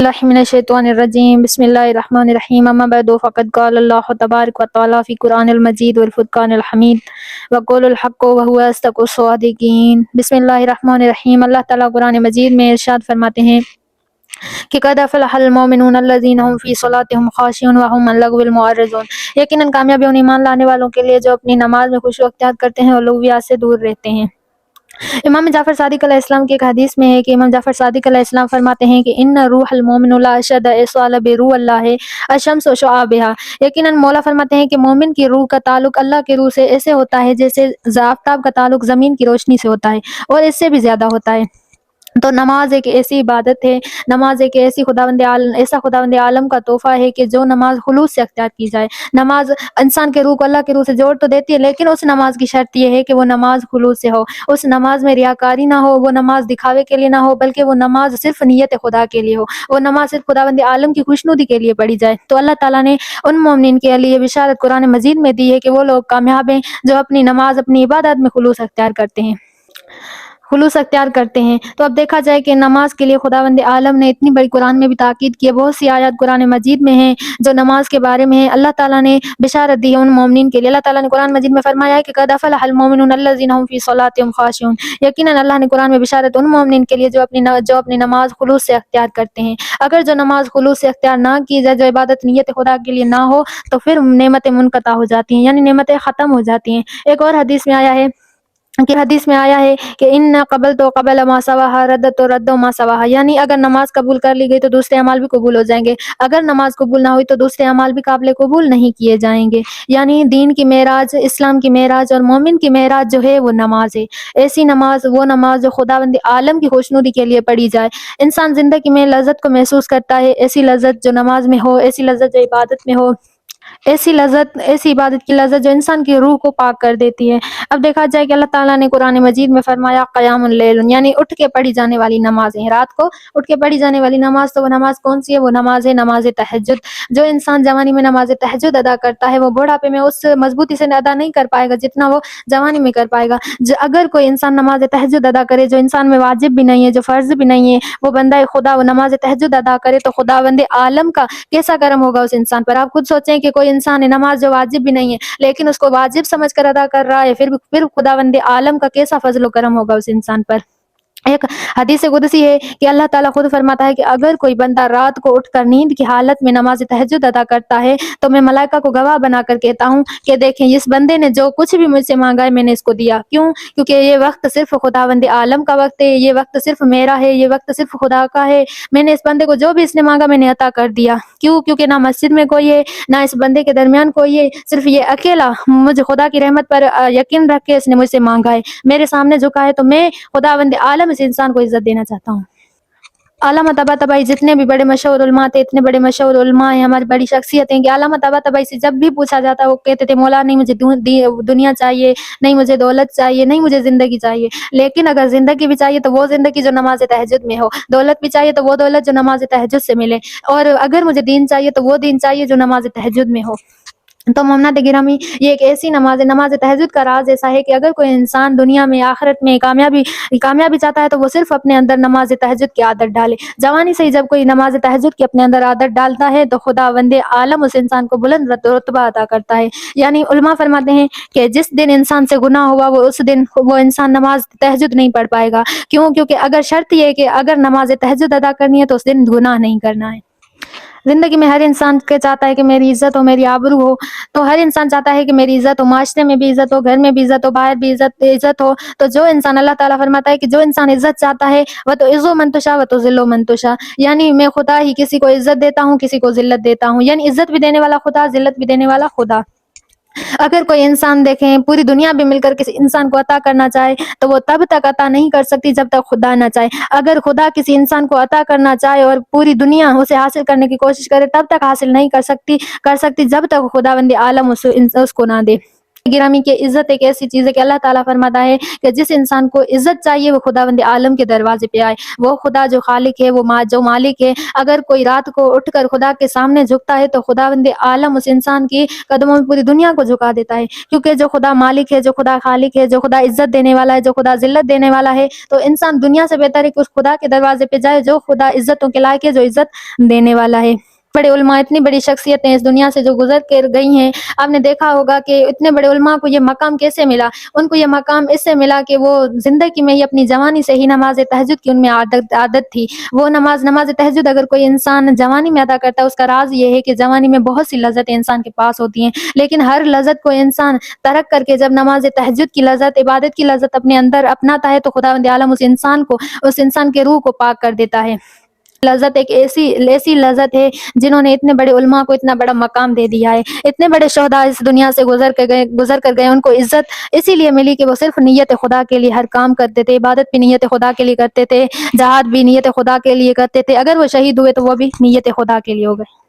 الله من الشيطان الرجيم بسم الله الرحمن الرحيم أما بعد فقد قال الله تبارك وتعالى في القرآن المجيد والفرقان الحميد وقول الحق وهو أصدق الصادقين بسم الله الرحمن الرحيم اللہ تعالیٰ قرآن مجید میں ارشاد فرماتے ہیں کہ قد افلح المؤمنون الذين هم في صلاتهم خاشعون وهم عن اللغو معرضون، یقیناً کامیابی ان ایمان لانے والوں کے لیے جو اپنی نماز میں خشوع اختیار کرتے ہیں اور لغویات سے دور رہتے ہیں۔ امام جعفر صادق علیہ السلام کی ایک حدیث میں ہے کہ امام جعفر صادق علیہ السلام فرماتے ہیں کہ ان روح المومن لا اشد اصال بروح اللہ الشمس و شعابها، یقیناً مولا فرماتے ہیں کہ مومن کی روح کا تعلق اللہ کی روح سے ایسے ہوتا ہے جیسے آفتاب کا تعلق زمین کی روشنی سے ہوتا ہے اور اس سے بھی زیادہ ہوتا ہے۔ تو نماز ایک ایسی عبادت ہے، نماز ایک ایسی خداوند عالم کا تحفہ ہے کہ جو نماز خلوص سے اختیار کی جائے۔ نماز انسان کے روح کو اللہ کے روح سے جوڑ تو دیتی ہے، لیکن اس نماز کی شرط یہ ہے کہ وہ نماز خلوص سے ہو، اس نماز میں ریاکاری نہ ہو، وہ نماز دکھاوے کے لیے نہ ہو، بلکہ وہ نماز صرف نیت خدا کے لیے ہو، وہ نماز صرف خداوند عالم کی خوشنودی کے لیے پڑھی جائے۔ تو اللہ تعالیٰ نے ان مومنین کے لیے بشارت قرآن مجید میں دی ہے کہ وہ لوگ کامیاب ہیں جو اپنی نماز اپنی عبادت میں خلوص اختیار کرتے ہیں۔ تو اب دیکھا جائے کہ نماز کے لیے خداوند عالم نے اتنی بڑی قرآن میں بھی تاکید کی ہے، بہت سی آیات قرآن مجید میں ہیں جو نماز کے بارے میں ہیں۔ اللہ تعالیٰ نے بشارت دی ہے ان مومنین کے لیے۔ اللہ تعالیٰ نے قرآن مجید میں فرمایا ہے کہ قد افلح المؤمنون الذين هم في صلاتهم خاشعون، یقیناً اللہ نے قرآن میں بشارت ان مومنین کے لیے جو اپنی نماز خلوص سے اختیار کرتے ہیں۔ اگر جو نماز خلوص سے اختیار نہ کی جائے، جو عبادت نیت خدا کے لیے نہ ہو، تو پھر نعمتیں منقطع ہو جاتی ہیں، یعنی نعمتیں ختم ہو جاتی ہیں۔ ایک اور حدیث میں آیا ہے کہ ان قبل تو قبل ما سواها رد تو رد ما سواها، یعنی اگر نماز قبول کر لی گئی تو دوسرے اعمال بھی قبول ہو جائیں گے، اگر نماز قبول نہ ہوئی تو دوسرے اعمال بھی قابل قبول نہیں کیے جائیں گے۔ یعنی دین کی معراج، اسلام کی معراج اور مومن کی معراج جو ہے وہ نماز ہے۔ ایسی نماز، وہ نماز جو خداوند عالم کی خوشنودی کے لیے پڑھی جائے۔ انسان زندگی میں لذت کو محسوس کرتا ہے، ایسی لذت جو نماز میں ہو، ایسی لذت جو عبادت میں ہو، ایسی عبادت کی لذت جو انسان کی روح کو پاک کر دیتی ہے۔ اب دیکھا جائے کہ اللہ تعالیٰ نے قرآن مجید میں فرمایا قیام اللیل، یعنی اٹھ کے پڑھی جانے والی نمازیں، رات کو اٹھ کے پڑھی جانے والی نماز۔ تو وہ نماز کون سی ہے؟ وہ نماز تہجد۔ جو انسان جوانی میں نماز تہجد ادا کرتا ہے وہ بڑھاپے میں اس مضبوطی سے ادا نہیں کر پائے گا جتنا وہ جوانی میں کر پائے گا۔ اگر کوئی انسان نماز تہجد ادا کرے جو انسان میں واجب بھی نہیں ہے، جو فرض بھی نہیں ہے، وہ بندہ خدا وہ نماز تہجد ادا کرے تو خداوند عالم کا کیسا کرم ہوگا اس انسان پر۔ آپ خود سوچیں کہ کوئی انسان ہے نماز جو واجب بھی نہیں ہے لیکن اس کو واجب سمجھ کر ادا کر رہا ہے، پھر خداوند عالم کا کیسا فضل و کرم ہوگا اس انسان پر۔ ایک حدیث قدسی ہے کہ اللہ تعالیٰ خود فرماتا ہے کہ اگر کوئی بندہ رات کو اٹھ کر نیند کی حالت میں نماز تہجد ادا کرتا ہے تو میں ملائکہ کو گواہ بنا کر کہتا ہوں کہ دیکھیں اس بندے نے جو کچھ بھی مجھ سے مانگا ہے میں نے اس کو دیا۔ کیوں؟ کیونکہ یہ وقت صرف خداوند عالم کا وقت ہے، یہ وقت صرف میرا ہے، یہ وقت صرف خدا کا ہے۔ میں نے اس بندے کو جو بھی اس نے مانگا میں نے عطا کر دیا۔ کیوں؟ کیونکہ نہ مسجد میں کوئی ہے، نہ اس بندے کے درمیان کوئی ہے، صرف یہ اکیلا مجھے خدا کی رحمت پر یقین رکھ کے اس نے مجھ سے مانگا ہے، میرے سامنے جھکا ہے، تو میں خداوند عالم اس انسان کو عزت دینا چاہتا ہوں۔ علامہ طباطبائی جتنے بھی بڑے مشہور علماء تھے، اتنے بڑے مشہور علماء ہیں، ہماری بڑی شخصیت ہیں کہ علامہ طباطبائی سے جب بھی پوچھا جاتا ہے وہ کہتے تھے مولا نہیں مجھے دنیا چاہیے، نہیں مجھے دولت چاہیے، نہیں مجھے زندگی چاہیے، لیکن اگر زندگی بھی چاہیے تو وہ زندگی جو نماز تہجد میں ہو، دولت بھی چاہیے تو وہ دولت جو نماز تہجد سے ملے، اور اگر مجھے دین چاہیے تو وہ دین چاہیے جو نماز تہجد میں ہو۔ تو مومنات گرامی، یہ ایک ایسی نماز ہے، نماز تہجد کا راز ایسا ہے کہ اگر کوئی انسان دنیا میں آخرت میں کامیابی چاہتا ہے تو وہ صرف اپنے اندر نماز تہجد کی عادت ڈالے۔ جوانی سے ہی جب کوئی نماز تہجد کی اپنے اندر عادت ڈالتا ہے تو خداوند عالم اس انسان کو بلند رتبہ عطا کرتا ہے۔ یعنی علماء فرماتے ہیں کہ جس دن انسان سے گناہ ہوا اس دن وہ انسان نماز تہجد نہیں پڑھ پائے گا۔ کیوں؟ کیونکہ اگر شرط یہ ہے کہ اگر نماز تہجد ادا کرنی ہے تو اس دن گناہ نہیں کرنا ہے۔ زندگی میں ہر انسان کے چاہتا ہے کہ میری عزت ہو، میری آبرو ہو، تو ہر انسان چاہتا ہے کہ میری عزت ہو، معاشرے میں بھی عزت ہو، گھر میں بھی عزت ہو، باہر بھی عزت ہو۔ تو جو انسان، اللہ تعالیٰ فرماتا ہے کہ جو انسان عزت چاہتا ہے وہ تو عزو منتشا و تو ذلو منتشا، یعنی میں خدا ہی کسی کو عزت دیتا ہوں، کسی کو ذلت دیتا ہوں، یعنی عزت بھی دینے والا خدا، ذلت بھی دینے والا خدا۔ اگر کوئی انسان دیکھیں پوری دنیا بھی مل کر کسی انسان کو عطا کرنا چاہے تو وہ تب تک عطا نہیں کر سکتی جب تک خدا نہ چاہے۔ اگر خدا کسی انسان کو عطا کرنا چاہے اور پوری دنیا اسے حاصل کرنے کی کوشش کرے تب تک حاصل نہیں کر سکتی جب تک خداوند عالم اس کو نہ دے۔ گرامی کی عزت ایک ایسی چیز ہے کہ اللہ تعالیٰ فرماتا ہے کہ جس انسان کو عزت چاہیے وہ خداوند عالم کے دروازے پہ آئے. وہ خدا جو خالق ہے، وہ جو مالک ہے، اگر کوئی رات کو اٹھ کر خدا کے سامنے جھکتا ہے تو خداوند عالم اس انسان کی قدموں میں پوری دنیا کو جھکا دیتا ہے. کیونکہ جو خدا مالک ہے، جو خدا خالق ہے، جو خدا عزت دینے والا ہے، جو خدا ذلت دینے والا ہے، تو انسان دنیا سے بہتر ہے کہ اس خدا کے دروازے پہ جائے جو خدا عزتوں کے لائق ہے، جو عزت دینے والا ہے. بڑے علماء، اتنی بڑی شخصیتیں اس دنیا سے جو گزر کر گئی ہیں، آپ نے دیکھا ہوگا کہ اتنے بڑے علماء کو یہ مقام کیسے ملا. ان کو یہ مقام اس سے ملا کہ وہ زندگی میں ہی اپنی جوانی سے ہی نماز تہجد کی ان میں عادت تھی. وہ نماز تہجد اگر کوئی انسان جوانی میں ادا کرتا ہے، اس کا راز یہ ہے کہ جوانی میں بہت سی لذتیں انسان کے پاس ہوتی ہیں، لیکن ہر لذت کو انسان ترک کر کے جب نماز تہجد کی لذت، عبادت کی لذت اپنے اندر اپناتا ہے تو خداوند عالم اس انسان کے روح کو پاک کر دیتا ہے. لذت ایک ایسی لذت ہے جنہوں نے اتنے بڑے علماء کو اتنا بڑا مقام دے دیا ہے. اتنے بڑے شہداء اس دنیا سے گزر کر گئے. ان کو عزت اسی لیے ملی کہ وہ صرف نیت خدا کے لیے ہر کام کرتے تھے. عبادت بھی نیت خدا کے لیے کرتے تھے، جہاد بھی نیت خدا کے لیے کرتے تھے. اگر وہ شہید ہوئے تو وہ بھی نیت خدا کے لیے ہو گئے.